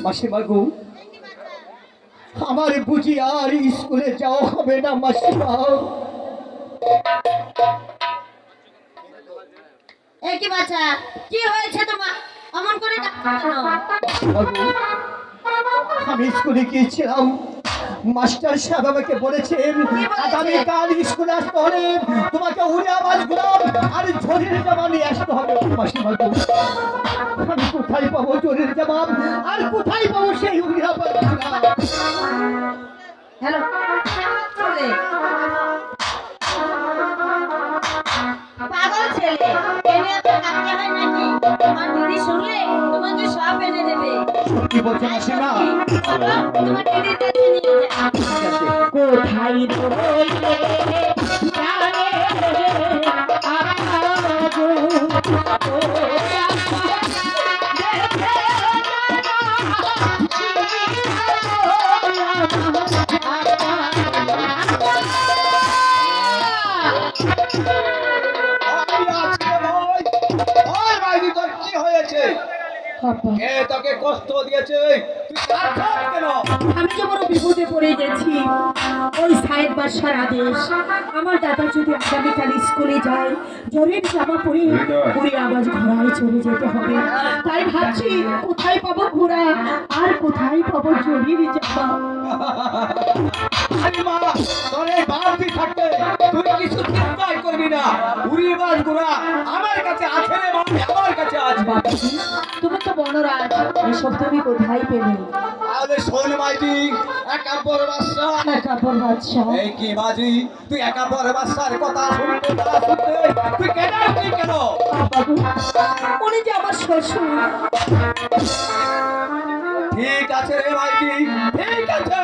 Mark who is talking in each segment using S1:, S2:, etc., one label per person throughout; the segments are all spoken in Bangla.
S1: মাসিমা গো, আমার বুঝি আর স্কুলে যাওয়া হবে না মাসিমা।
S2: কি বাচ্চা, কি হয়েছে তোমার? অমন করে
S1: আমি স্কুলে গিয়েছিলাম, মাস্টার সাহেব আমাকে বলেছেন আগামীকাল স্কুলে আসতে হলে তোমাকে উড়ে আওয়াজ গুলাম আর ঝড়ের জামা নিয়ে আসতে হবে। মাসিমা গো, আমি কোথায় পাবো ঝড়ের জামা আর কোথায় পাবো সেই উড়ে আওয়াজ?
S2: হ্যালো, পাগল ছেলে, এনে এত কাঁদতে হয় নাকি? তোমার দিদি শুনলে তোমাকে সব এনে দেবে।
S1: কি বলছো মাসিমা?
S2: তোমার দিদির কাছে নিয়ে যাও। কোথায় বলতে
S1: তোকে কষ্ট দিয়েছে,
S2: আমি যে বড় বিপদে পড়ে গেছি। ওই সাহেব বাদশার আদেশ, আমার দাদা যদি আগামীকাল স্কুলে যায় জরির জামা পরে ঘুরে আওয়াজ ঘোড়ায় চলে যেতে হবে। তাই ভাবছি কোথায় পাবো ঘোড়া আর কোথায় পাবো জরির জামা।
S1: থাকতে তুই কিছু চিন্তাই করবি না, ঘুরিয়ে বাজ ঘোড়া আমার কাছে আছে রে বাবা, আমার কাছে আছে।
S2: তুমি তো বনরাজ, এসব তুমি কোথায় পেলে?
S1: আরে শোন মাইজি, একাম্বর বাদশা,
S2: একাম্বর বাদশা।
S1: এই কি মাঝি, তুই একাম্বর বাদশার কথা শুনতে না শুনতে তুই কেন আসলি কেন?
S2: বাবু, উনি যে আমার শ্বশুর।
S1: ঠিক আছে রে মাইজি, ঠিক আছে,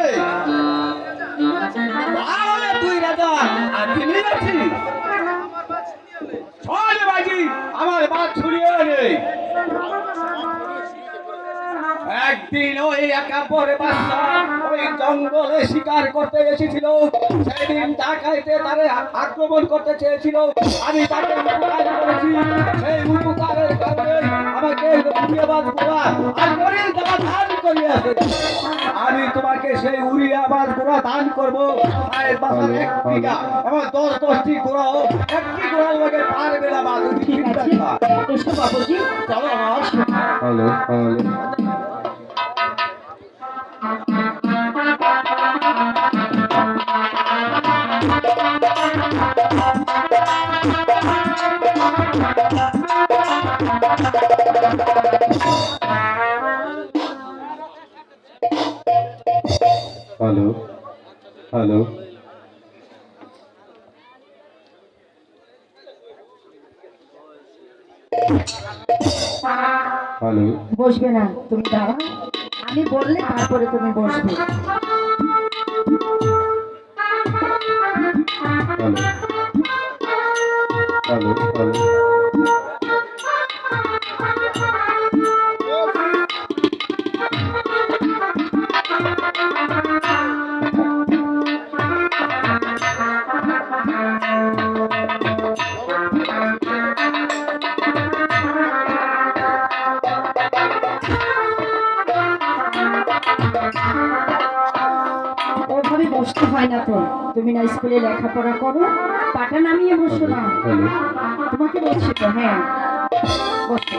S1: তাহলে তুই রাজা আর তিনি আছিস। শোন মাইজি, আমার বাদ ছুড়িয়ে নে। একদিন ওই একাম্বর বাদশা ওই জঙ্গলে শিকার করতে এসেছিল। সেদিন ডাকাইতে তারে আক্রমণ করতে চেয়েছিল, আমি তাকে উপকার করেছি। সেই উপকারের কারণে আমাকে উড়িয়াবাজ ঘোড়া আর গরিল জামা দান করিয়াছে। আমি তোমাকে সেই উড়িয়াবাজ ঘোড়া দান করবো। সাহেব বাসার 1 বিঘা আমার 10-10টি ঘোড়া হোক, একটি ঘোড়ার লগে পারবে না বাবু।
S2: ঠিক আছে, এসো বাবুজি,
S1: চলো আমার।
S3: Hello hello hello hello hello.
S2: বসবে না, তুমি দাঁড়াও, আমি বললে তারপরে তুমি বসবে।
S3: হ্যালো হ্যালো হ্যালো
S2: ওভাবে বসতে হয় না তো, তুমি না স্কুলে লেখাপড়া করো, পাটা নামিয়ে বসো না।
S3: হ্যালো
S2: তোমাকে বলছি তো, হ্যাঁ বসো।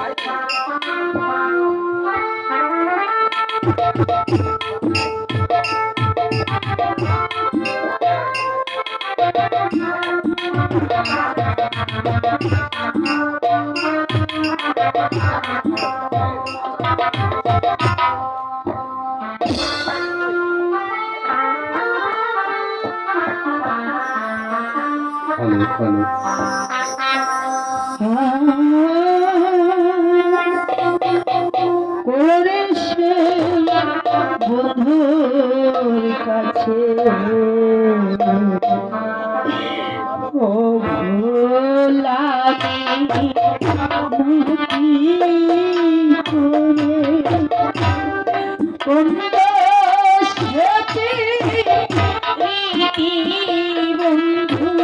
S3: হ্যালো হ্যালো
S2: করে সে বন্ধুর কাছে ও ভোলা বন্ধু সতী বন্ধু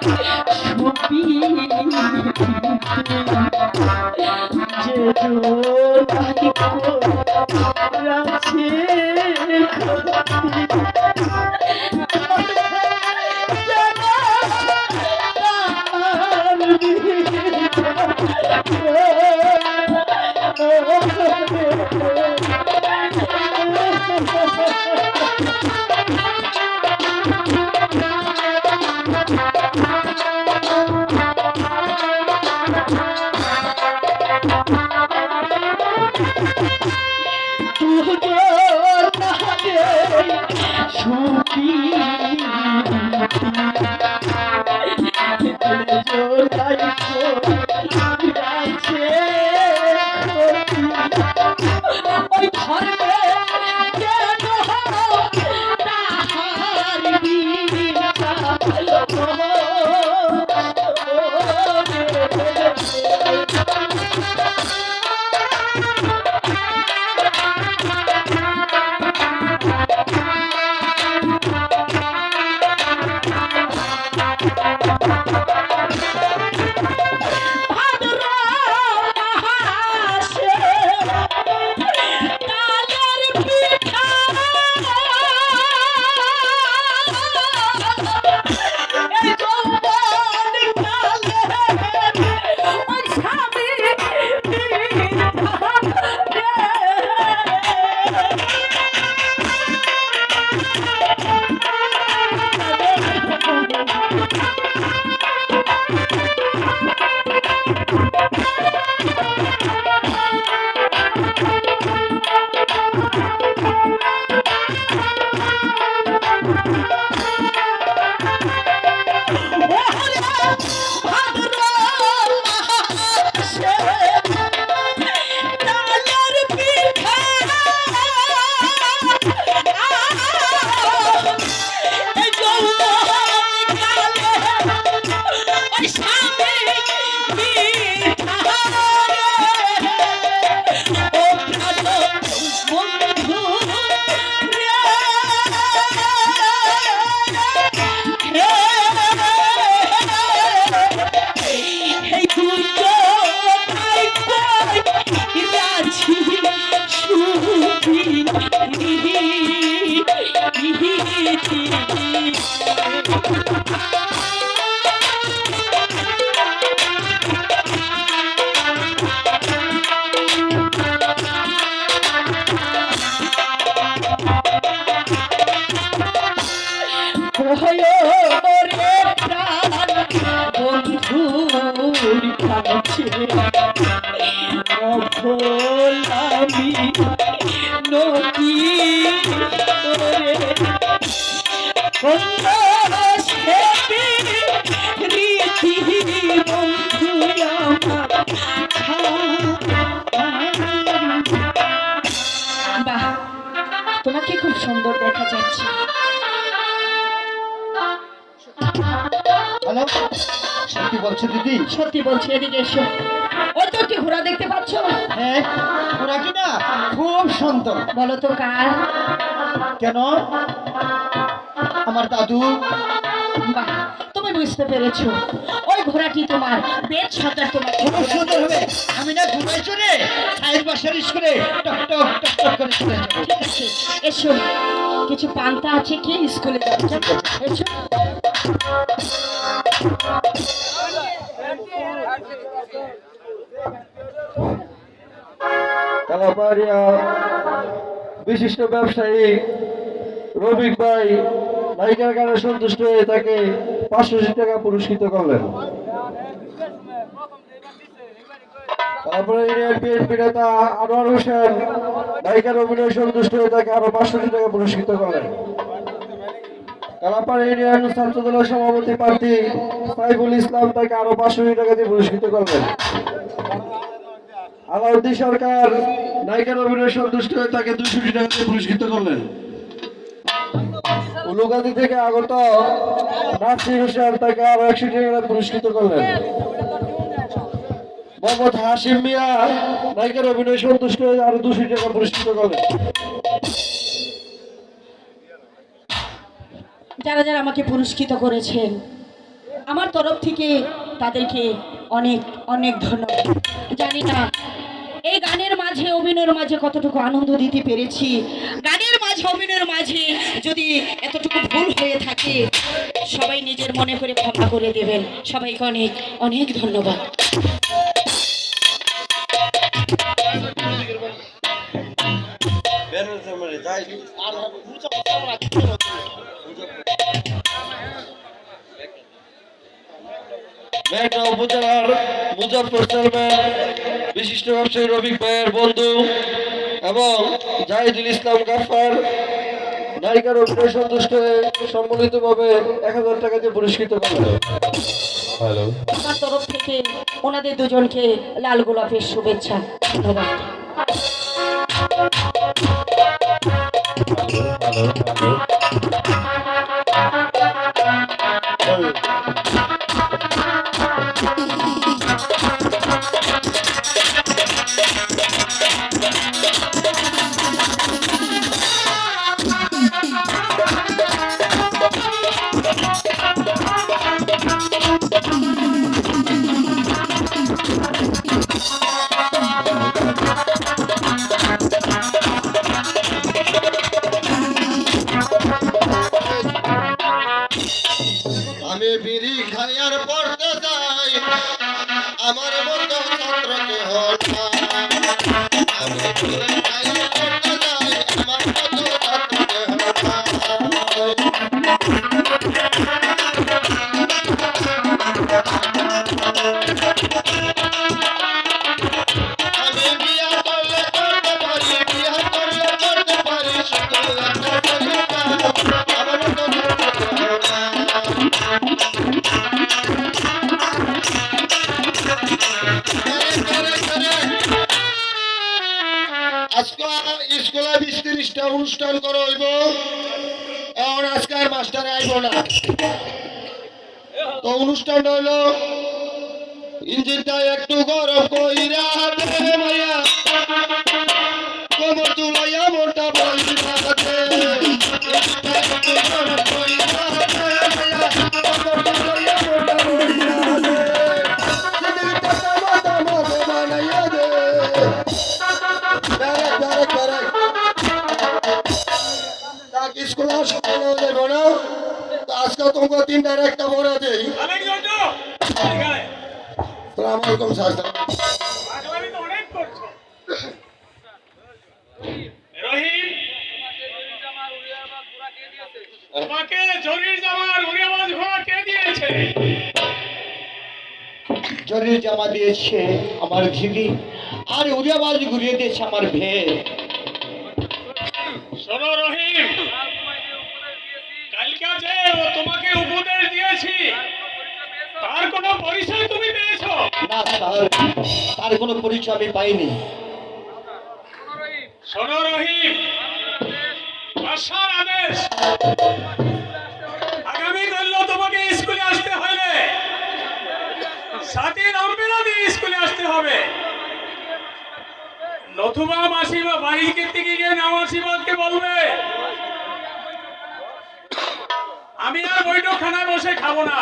S2: সুপি যে রাছে ওই ধর্মে কেন তাহার আমি নদী বাহ, তোমাকে খুব সুন্দর দেখা যাচ্ছে।
S1: হ্যালো, সত্যি বলছো দিদি?
S2: সত্যি বলছি, এদিকে এসো। ওই তো কি ঘোড়া দেখতে পাচ্ছ?
S1: হ্যাঁ, ওরা কি না খুব সুন্দর।
S2: বলো তো কার?
S1: কেন? আমার দাদু।
S2: বাহ, তুমি বুঝতে পেরেছো, ওই ঘোড়াটি তোমার বেশ সজাগ, তোমার
S1: খুব সুন্দর হবে। আমি না ঘুমাই চলে সাইড বাসার স্কুলে টক টক টক টক করে চলে যাবো।
S2: ঠিক আছে, এসো, কিছু পান্তা আছে কি স্কুলে যাবো। এসো।
S3: কালাপাড়িয়া বিশিষ্ট ব্যবসায়ী রবিক ভাই নায়িকার গানে সন্তুষ্ট হয়ে তাকে 500 টাকা পুরস্কৃত করলেন। তারপরে ইউনিয়ন বিএনপি নেতা আনোয়ার হোসেন নায়িকার অভিনয় সন্তুষ্ট হয়ে তাকে আরো 500 টাকা পুরস্কৃত করলেন। কালাপাড়া ইউনিয়ন ছাত্র দলের সভাপতি প্রার্থী সাইফুল ইসলাম তাকে আরো 500 টাকা দিয়ে পুরস্কৃত করলেন। আলাউদ্দিন সরকার নায়িকার অভিনয় সন্তুষ্ট হয়ে তাকে 200 টাকা দিয়ে পুরস্কৃত করলেন। উলুগাদি থেকে আগত নাসির হোসেন তাকে আরো 100 টাকা পুরস্কৃত করলেন। মোহাম্মদ হাশিম মিয়া নায়িকার অভিনয় সন্তুষ্ট হয়ে আরো 200 টাকা পুরস্কৃত করলেন।
S2: যারা যারা আমাকে পুরস্কৃত করেছেন আমার তরফ থেকে তাদেরকে অনেক অনেক ধন্যবাদ। জানি না এই গানের মাঝে অভিনয়ের মাঝে কতটুকু আনন্দ দিতে পেরেছি। গানের মাঝে অভিনয়ের মাঝে যদি এতটুকু ভুল হয়ে থাকে সবাই নিজের মনে করে ক্ষমা করে দেবেন। সবাইকে অনেক অনেক ধন্যবাদ।
S3: মেঘনা উপজেলার মুজাফর চেয়ারম্যান বিশিষ্ট ব্যবসায়ী রফিক ভাইয়ের বন্ধু এবং জাহিদুল ইসলাম গাফফার নায়িকার অভিনয় সন্তুষ্ট হয়ে সম্মিলিতভাবে 1000 টাকা দিয়ে পুরস্কৃত করল।
S2: আমার তরফ থেকে ওনাদের দুজনকে লাল গোলাপের শুভেচ্ছা। ধন্যবাদ।
S4: আমি বিড়ি খাইয়ার পড়তে যাই, আমার মতো ছাত্র কেহ নাই। আমি বিড়ি খাইয়ার পড়তে যাই, আমার মতো ছাত্র কেহ নাই। আমি বিয়া করলে করতে পারি, বিয়া করলে করতে পারি, শুধু একটা তরিকা, আমার মতো ছাত্র কেহ নাই। আজকে স্কুলে 20-30টা অনুষ্ঠান করা হইব। এখন আজকে আর মাস্টার আইব না। তো অনুষ্ঠানটা হইলো ইঞ্জিনটা একটু গরম কইরা দে মাইয়া, কোমর তুলাইয়া মোটা বইরা দে। ইঞ্জিনটা একটু গরম কইরা দে মাইয়া, কোমর তুলাইয়া মোটা বইরা দে। জিন্দগিটা তামা তামা বানাইয়া দে। স্কুল আজকে তোমাকে 3টার একটা বড় দেই। সালামালাইকুম স্যার।
S5: তোমাকে জরির জামার উড়িয়াবাজ ঘোড়া কে দিয়েছে?
S4: জরির জামা দিয়েছে আমার ঝিলি, আর উড়িয়াবাজ ঘুরিয়ে দিয়েছে আমার ভেদ।
S5: শোনো রহিম, কালকে যে তোমাকে উপদেশ দিয়েছি তার কোনো পরিচয় তুমি পেয়েছো?
S4: না স্যার, তার কোনো পরিচয় আমি পাইনি।
S5: শোনো রহিম, বাদশার আদেশ, আগামীকাল তোমাকে স্কুলে আসতে হলে সাথী নামবেলা দিয়ে স্কুলে আসতে হবে, নতুবা মাসিমা বাহির থেকে গিয়ে নামাসিবাদকে বলবে আমি আর বৈঠকখানায় বসে খাবো না,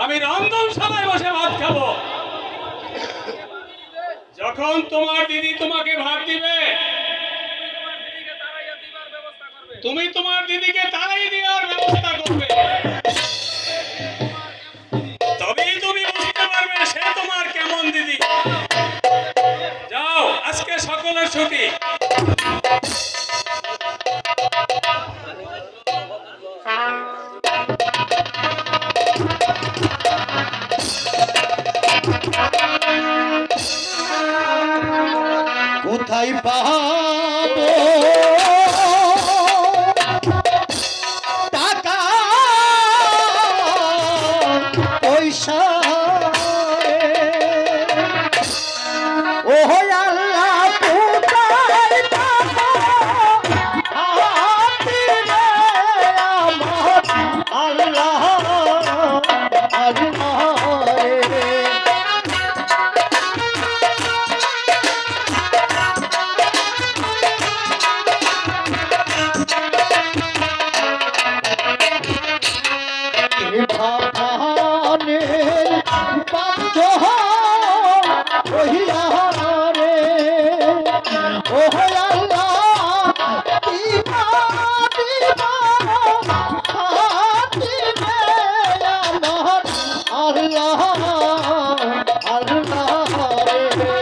S5: আমি রন্ধনশালায় বসে ভাত খাবো। যখন তোমার দিদি তোমাকে ভাত দিবে তুমি তোমার দিদিকে তাড়াই দেওয়ার ব্যবস্থা করবে, তবেই তুমি বুঝতে পারবে সে তোমার কেমন দিদি। যাও, আজকে সকলের ছুটি।
S4: কোথায় পাবো টাকা ভাবনে বাধ্য হইয়া রে ও আল্লাহ দিবা দিবা দিবে আমার আল্লাহ আল্লাহ রে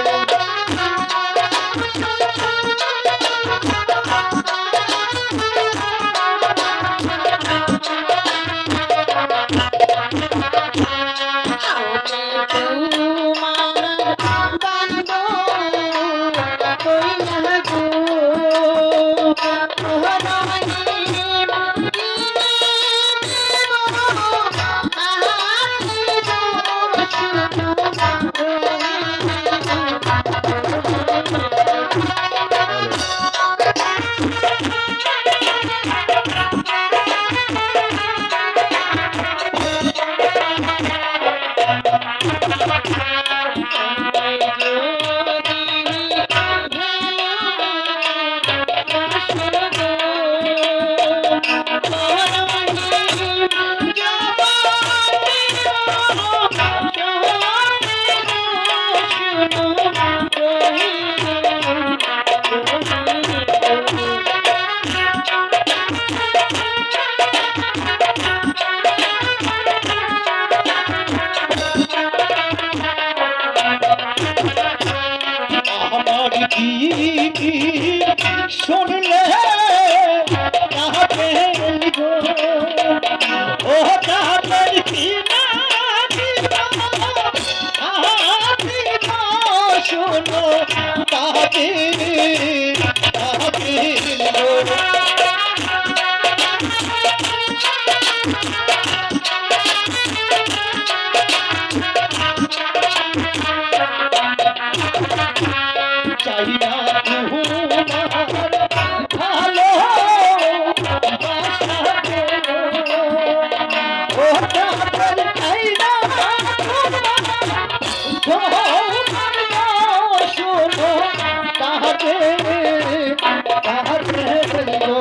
S4: আমার কি শুনলে তাহাতে গো ও তাহাতে কি না শোনো তাহাতে তাহাতে গো চাই না তোমার ভালো বাসাতে ও তাহাতে চাই না তোমার শোনো তাহাতে তাহাতে গো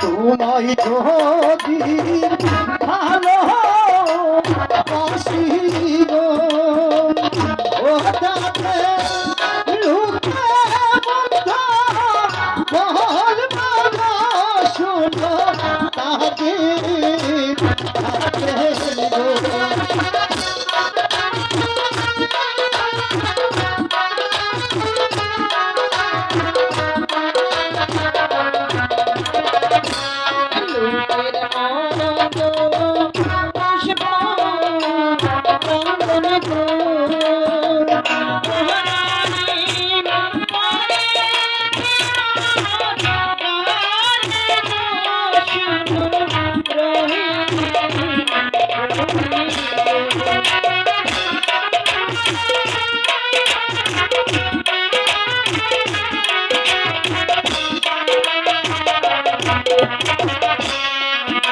S4: তোমায় যদি ভালো বাসি গো ও তাতে লুকে বন্ধ বল বাবা শোনো তাকে তাকে গো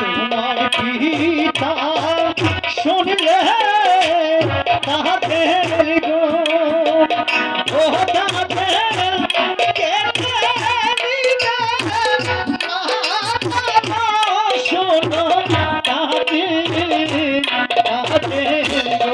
S4: তোমার পিতা শুনলে তাহাতে গো ও তাহাতে শোনো তাহাতে তাহাতে গো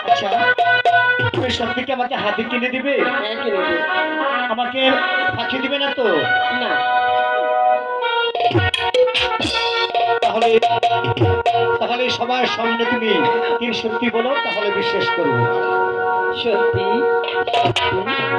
S4: আচ্ছা তুমি সত্যি কি আমাকে হাতে কিনে দিবে আমাকে ফাঁকি দিবে না তো
S2: না
S4: তাহলে তাহলে সবার সামনে তুমি কি সত্যি বলো তাহলে বিশ্বাস করবো
S2: সত্যি সত্যি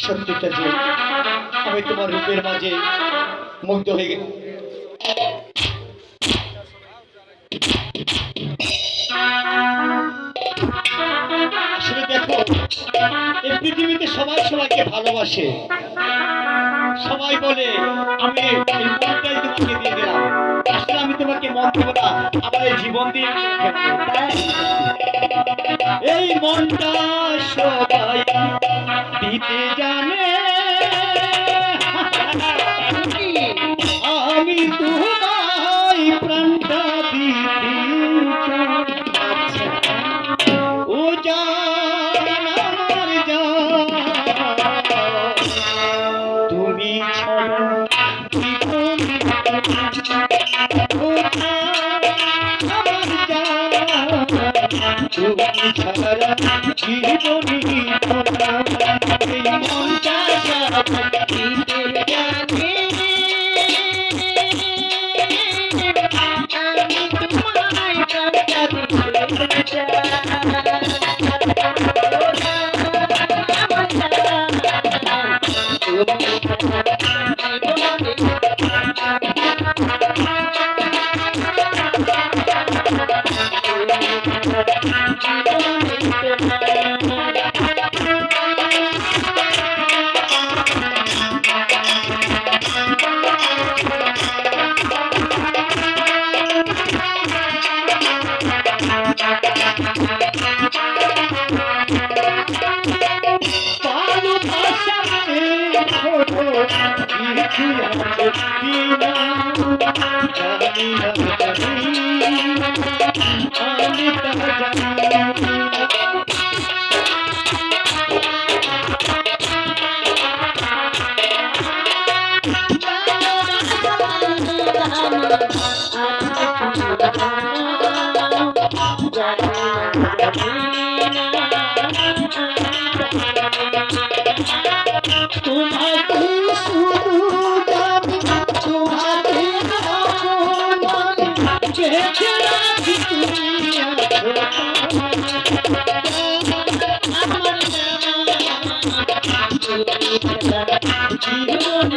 S1: সত্যিটা যে আমি তোমার রূপের মাঝে মুগ্ধ হয়ে গেছি। আসলে দেখো, এই পৃথিবীতে সবাই সবাইকে ভালোবাসে, সবাই বলে আমি এই মনটাই তোমাকে দিয়ে দিলাম। আসলে আমি তোমাকে মন দেবো না, আমার এই জীবন দিয়ে আমি তোমাকে দেবো। তাই এই মনটা সবাই দিতে জানে, আমি তোমায় প্রাণটা দিতে চাই। ও জান আমার জান, তুমি ছাড়া জীবন, ও জান আমার জান, তুমি ছাড়া জীবনী এই মনটা দিতে জানে, আমি তোমায় প্রাণটা দিতে
S2: তোমাকে শুধু আমি তোমাকে অপমানে চেয়েছে রাখি তুমি আমার জীবন